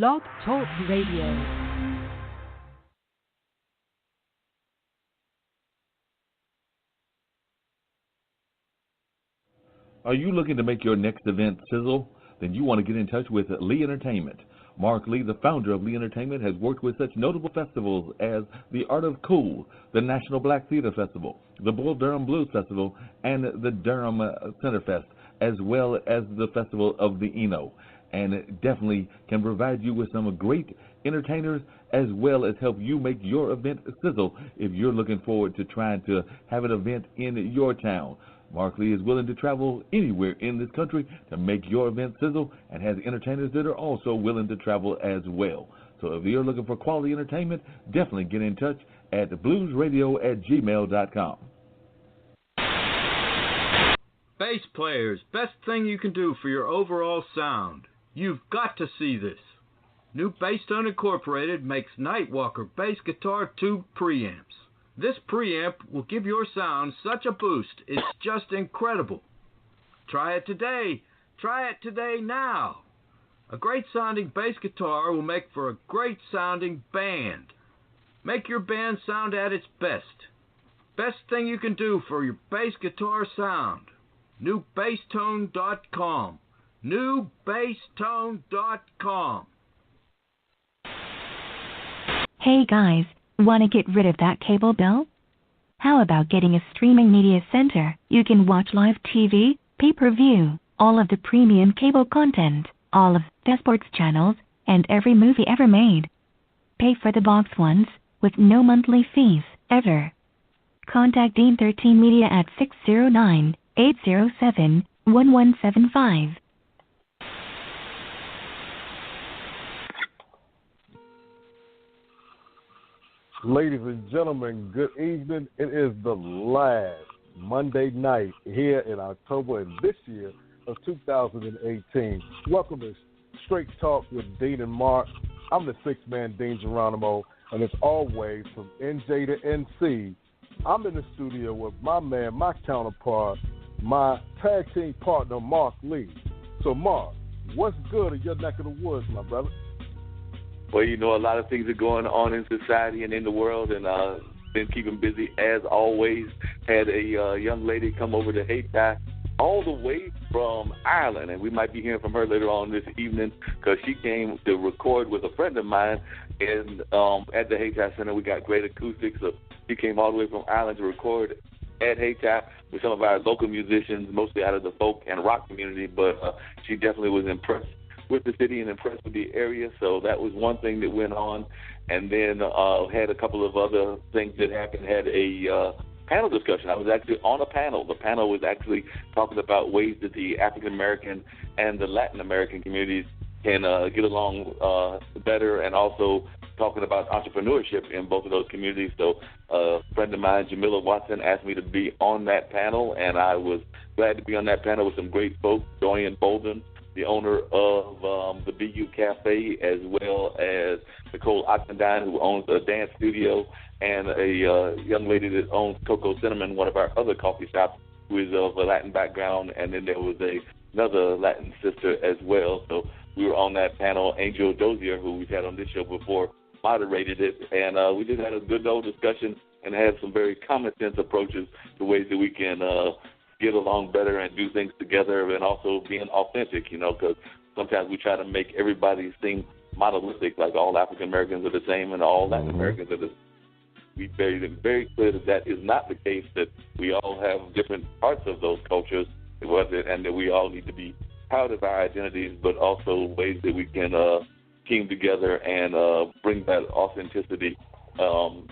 Blog Talk Radio. Are you looking to make your next event sizzle? Then you want to get in touch with Lee Entertainment. Mark Lee, the founder of Lee Entertainment, has worked with such notable festivals as the Art of Cool, the National Black Theater Festival, the Bull Durham Blues Festival, and the Durham Centerfest, as well as the Festival of the Eno. And it definitely can provide you with some great entertainers as well as help you make your event sizzle if you're looking forward to trying to have an event in your town. Mark Lee is willing to travel anywhere in this country to make your event sizzle and has entertainers that are also willing to travel as well. So if you're looking for quality entertainment, definitely get in touch at bluesradio@gmail.com. Bass players, best thing you can do for your overall sound. You've got to see this. New Basstone Incorporated makes Nightwalker bass guitar tube preamps. This preamp will give your sound such a boost, it's just incredible. Try it today. Try it today now. A great sounding bass guitar will make for a great sounding band. Make your band sound at its best. Best thing you can do for your bass guitar sound. NewBassTone.com. NewBassTone.com. Hey guys, want to get rid of that cable bill? How about getting a streaming media center? You can watch live TV, pay-per-view, all of the premium cable content, all of the sports channels, and every movie ever made. Pay for the box once, with no monthly fees, ever. Contact Dean 13 Media at 609-807-1175. Ladies and gentlemen, good evening. It is the last Monday night here in October in this year of 2018. Welcome to Straight Talk with Dean and Mark. I'm the six-man Dean Geronimo, and as always, from NJ to NC, I'm in the studio with my man, my counterpart, my tag team partner, Mark Lee. So, Mark, what's good in your neck of the woods, my brother? Well, you know, a lot of things are going on in society and in the world, and been keeping busy as always. Had a young lady come over to Haiti all the way from Ireland, and we might be hearing from her later on this evening because she came to record with a friend of mine and at the Haiti Center. We got great acoustics, so she came all the way from Ireland to record at Haiti with some of our local musicians, mostly out of the folk and rock community, but she definitely was impressed with the city and impressed with the area, so that was one thing that went on. And then had a couple of other things that happened. Had a panel discussion. I was actually on a panel. The panel was actually talking about ways that the African American and the Latin American communities can get along better, and also talking about entrepreneurship in both of those communities. So a friend of mine, Jamila Watson, asked me to be on that panel, and I was glad to be on that panel with some great folks. Dorian Bolden, the owner of the BU Cafe, as well as Nicole Oxendine, who owns a dance studio, and a young lady that owns Coco Cinnamon, one of our other coffee shops, who is of a Latin background, and then there was another Latin sister as well. So we were on that panel. Angel Dozier, who we've had on this show before, moderated it, and we just had a good old discussion and had some very common sense approaches to ways that we can get along better and do things together, and also being authentic, you know, because sometimes we try to make everybody seem monolithic, like all African Americans are the same and all Latin Americans are the same. We made it very clear that that is not the case, that we all have different parts of those cultures, and that we all need to be proud of our identities, but also ways that we can team together and bring that authenticity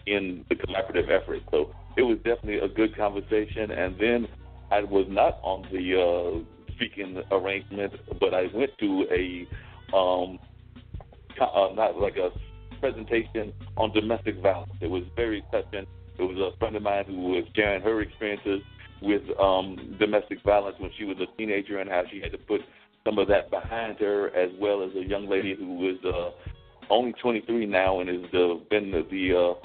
in the collaborative effort. So it was definitely a good conversation. And then I was not on the speaking arrangement, but I went to a not like a presentation on domestic violence. It was very touching. It was a friend of mine who was sharing her experiences with domestic violence when she was a teenager, and how she had to put some of that behind her, as well as a young lady who was only 23 now and has been the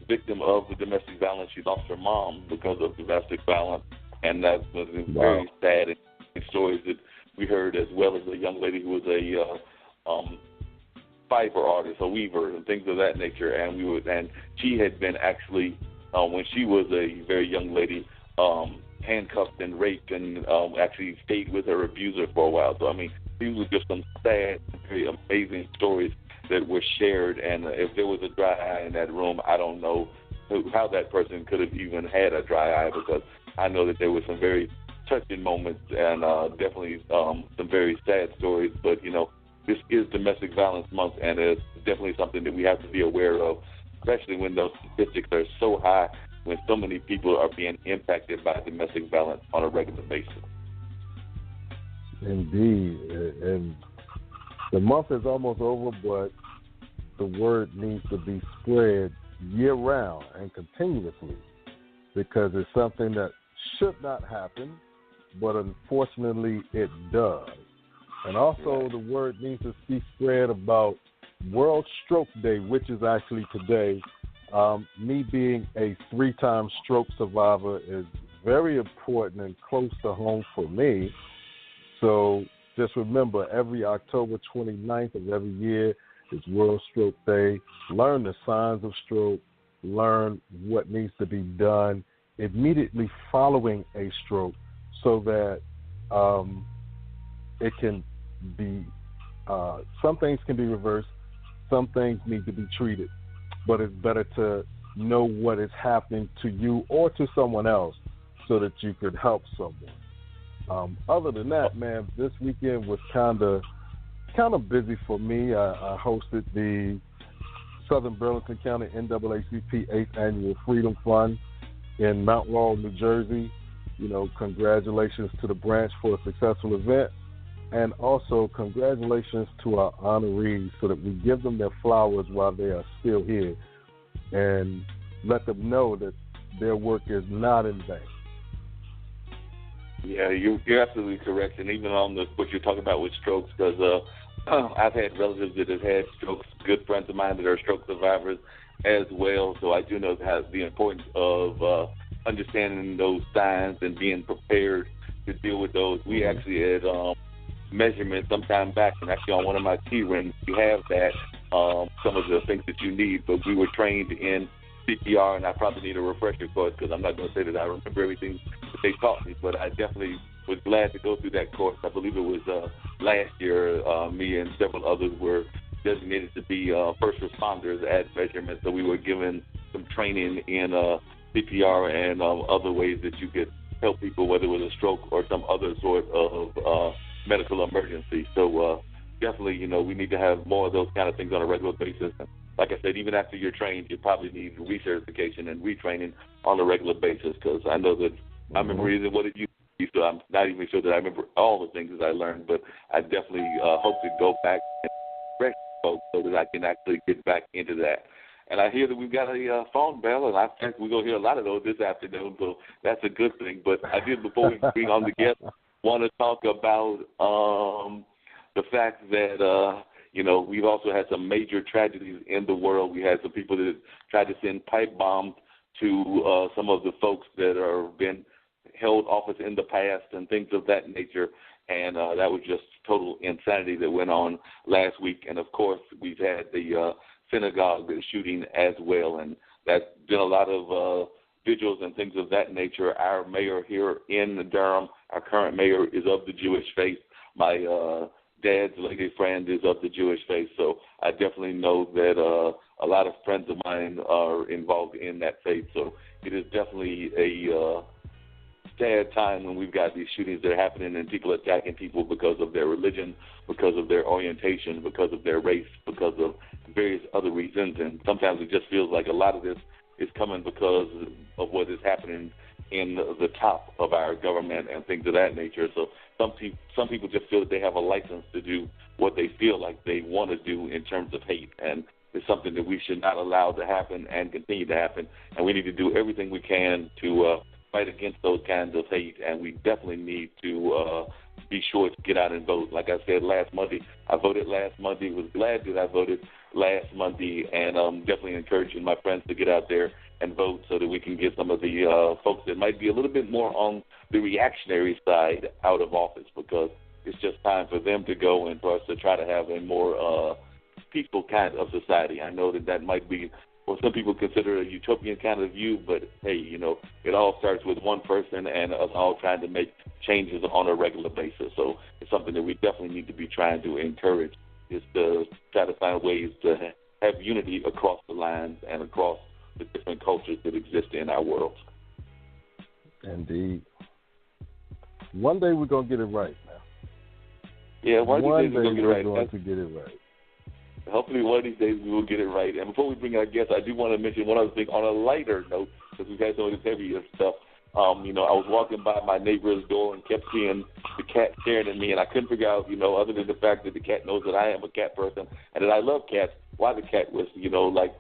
victim of the domestic violence. She lost her mom because of domestic violence, and that was very sad stories that we heard, as well as a young lady who was a fiber artist, a weaver, and things of that nature. And she had been actually, when she was a very young lady, handcuffed and raped, and actually stayed with her abuser for a while. So I mean, these were just some sad, very amazing stories that were shared. And if there was a dry eye in that room, I don't know how that person could have even had a dry eye, because I know that there were some very touching moments and definitely some very sad stories. But, you know, this is Domestic Violence Month, and it's definitely something that we have to be aware of, especially when those statistics are so high, when so many people are being impacted by domestic violence on a regular basis. Indeed. And the month is almost over, but the word needs to be spread year-round and continuously, because it's something that should not happen, but unfortunately it does. And also the word needs to be spread about World Stroke Day, which is actually today. Me being a 3-time stroke survivor is very important and close to home for me. So just remember, every October 29th of every year is World Stroke Day. Learn the signs of stroke. Learn what needs to be done immediately following a stroke, so that it can be, some things can be reversed, some things need to be treated, but it's better to know what is happening to you or to someone else so that you could help someone. Other than that, man, this weekend was kind of busy for me. I hosted the Southern Burlington County NAACP 8th Annual Freedom Fund in Mount Laurel, New Jersey. You know, congratulations to the branch for a successful event, and also congratulations to our honorees, so that we give them their flowers while they are still here and let them know that their work is not in vain. Yeah, you're absolutely correct. And even on what you're talking about with strokes, because I've had relatives that have had strokes, good friends of mine that are stroke survivors as well. So I do know the importance of understanding those signs and being prepared to deal with those. We actually had measurements some time back, and actually on one of my key rings, we have that, some of the things that you need, but we were trained in CPR, and I probably need a refresher course, because I'm not going to say that I remember everything that they taught me, but I definitely was glad to go through that course. I believe it was last year. Me and several others were designated to be first responders at measurement, so we were given some training in CPR and other ways that you could help people, whether it was a stroke or some other sort of medical emergency. So definitely, you know, we need to have more of those kind of things on a regular basis. And like I said, even after you're trained, you probably need recertification and retraining on a regular basis, because I know that I remember either what it used to be, so I'm not even sure that I remember all the things that I learned, but I definitely hope to go back and correct folks so that I can actually get back into that. And I hear that we've got a phone bell, and I think we're going to hear a lot of those this afternoon, so that's a good thing. But I did, before we bring on the guest, want to talk about the fact that, you know, we've also had some major tragedies in the world. We had some people that tried to send pipe bombs to some of the folks that have been held office in the past and things of that nature. And that was just total insanity that went on last week. And, of course, we've had the synagogue shooting as well. And that's been a lot of vigils and things of that nature. Our mayor here in Durham, our current mayor, is of the Jewish faith. My dad's lady friend is of the Jewish faith. So I definitely know that a lot of friends of mine are involved in that faith. So it is definitely a sad time when we've got these shootings that are happening and people attacking people because of their religion, because of their orientation, because of their race, because of various other reasons. And sometimes it just feels like a lot of this is coming because of what is happening in the top of our government and things of that nature. So some people just feel that they have a license to do what they feel like they want to do in terms of hate. And it's something that we should not allow to happen and continue to happen. And we need to do everything we can to fight against those kinds of hate, and we definitely need to be sure to get out and vote. Like I said last Monday, I voted last Monday. Was glad that I voted last Monday, and I'm definitely encouraging my friends to get out there and vote so that we can get some of the folks that might be a little bit more on the reactionary side out of office, because it's just time for them to go and for us to try to have a more peaceful kind of society. I know that might be what some people consider a utopian kind of view, but hey, it all starts with one person and us all trying to make changes on a regular basis. So it's something that we definitely need to be trying to encourage, is to try to find ways to have unity across the lines and across the different cultures that exist in our world. Indeed. One day we're going to get it right, man. Yeah, one day we're going to get it right. We're going to get it right. Hopefully one of these days we will get it right. And before we bring our guests, I do want to mention one other thing on a lighter note, because we've had some of this heavier stuff. I was walking by my neighbor's door and kept seeing the cat staring at me, and I couldn't figure out, other than the fact that the cat knows that I am a cat person and that I love cats, why the cat was,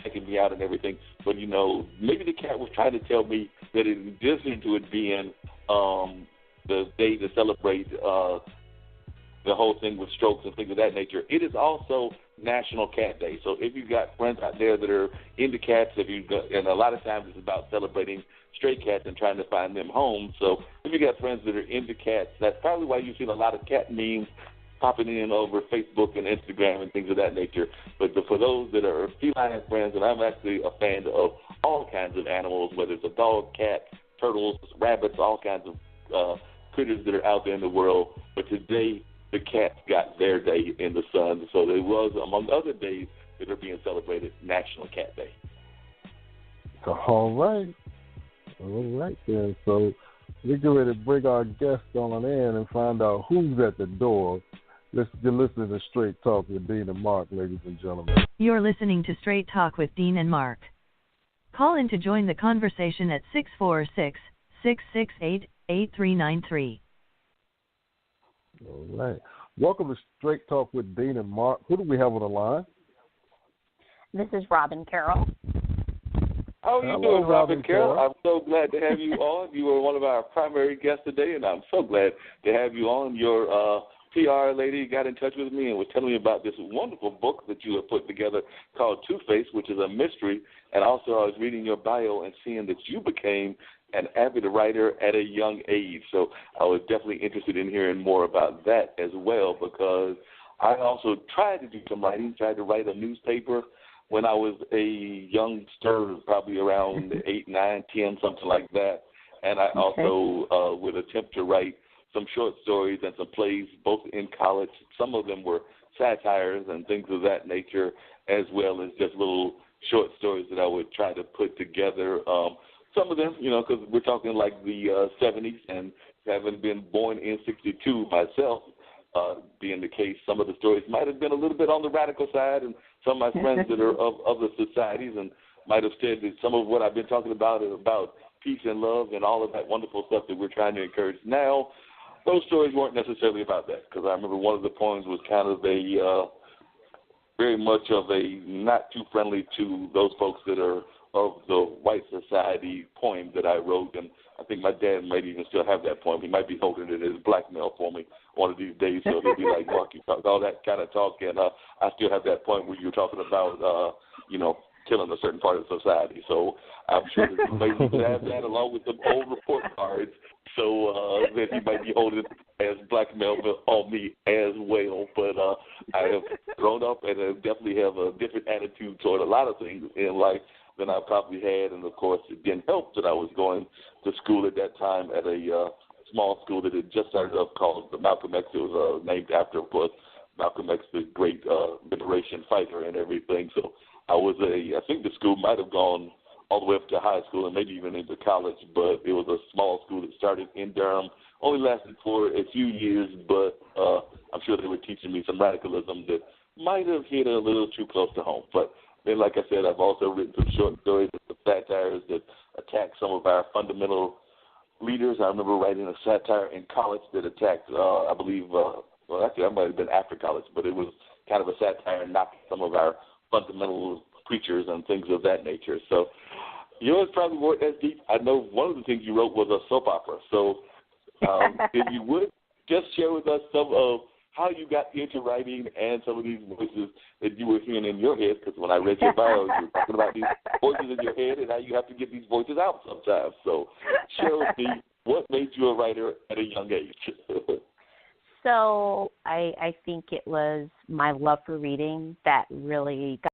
checking me out and everything. But, maybe the cat was trying to tell me that in addition to it being the day to celebrate the whole thing with strokes and things of that nature, it is also National Cat Day. So if you've got friends out there that are into cats, and a lot of times it's about celebrating stray cats and trying to find them homes. So if you got friends that are into cats, that's probably why you've seen a lot of cat memes popping in over Facebook and Instagram and things of that nature. But for those that are feline friends, and I'm actually a fan of all kinds of animals, whether it's a dog, cat, turtles, rabbits, all kinds of critters that are out there in the world. But today, the cats got their day in the sun. So there was, among other days that are being celebrated, National Cat Day. All right then. So we're getting ready to bring our guests on in and find out who's at the door. Let's listen to Straight Talk with Dean and Mark, ladies and gentlemen. You're listening to Straight Talk with Dean and Mark. Call in to join the conversation at 646-668-8393. All right. Welcome to Straight Talk with Dean and Mark. Who do we have on the line? This is Robin Carroll. How are you doing, Robin Carroll? I'm so glad to have you on. You were one of our primary guests today, and I'm so glad to have you on. Your PR lady got in touch with me and was telling me about this wonderful book that you have put together called Two-Face, which is a mystery. And also I was reading your bio and seeing that you became an avid writer at a young age. So I was definitely interested in hearing more about that as well, because I also tried to do some writing, tried to write a newspaper when I was a youngster, probably around 8, 9, 10, something like that. And I also would attempt to write some short stories and some plays, both in college. Some of them were satires and things of that nature, as well as just little short stories that I would try to put together. Some of them, because we're talking like the 70s, and having been born in 62 myself, being the case, some of the stories might have been a little bit on the radical side, and some of my friends that are of other societies and might have said that some of what I've been talking about is about peace and love and all of that wonderful stuff that we're trying to encourage now. Those stories weren't necessarily about that, because I remember one of the poems was kind of a very much of a not too friendly to those folks that are of the white society poem that I wrote, and I think my dad might even still have that poem. He might be holding it as blackmail for me one of these days, so he'll be like, Mark, you talk all that kind of talk, and I still have that point where you're talking about, killing a certain part of society. So I'm sure that you might even have that along with some old report cards, so that he might be holding as blackmail on me as well. But I have grown up and I definitely have a different attitude toward a lot of things in life than I probably had. And, of course, it didn't help that I was going to school at that time at a small school that had just started up called the Malcolm X. It was named after, of course, Malcolm X, the great liberation fighter and everything. So I think the school might have gone all the way up to high school and maybe even into college, but it was a small school that started in Durham, only lasted for a few years, but I'm sure they were teaching me some radicalism that might have hit a little too close to home. But then, like I said, I've also written some short stories and some satires that attack some of our fundamental leaders. I remember writing a satire in college that attacked, I believe, actually I might have been after college, but it was kind of a satire knocking some of our fundamental preachers and things of that nature. So yours probably weren't as deep. I know one of the things you wrote was a soap opera. So if you would just share with us some of how you got into writing and some of these voices that you were hearing in your head, because when I read your bio, you were talking about these voices in your head and how you have to get these voices out sometimes. So share with me what made you a writer at a young age. So I think it was my love for reading that really got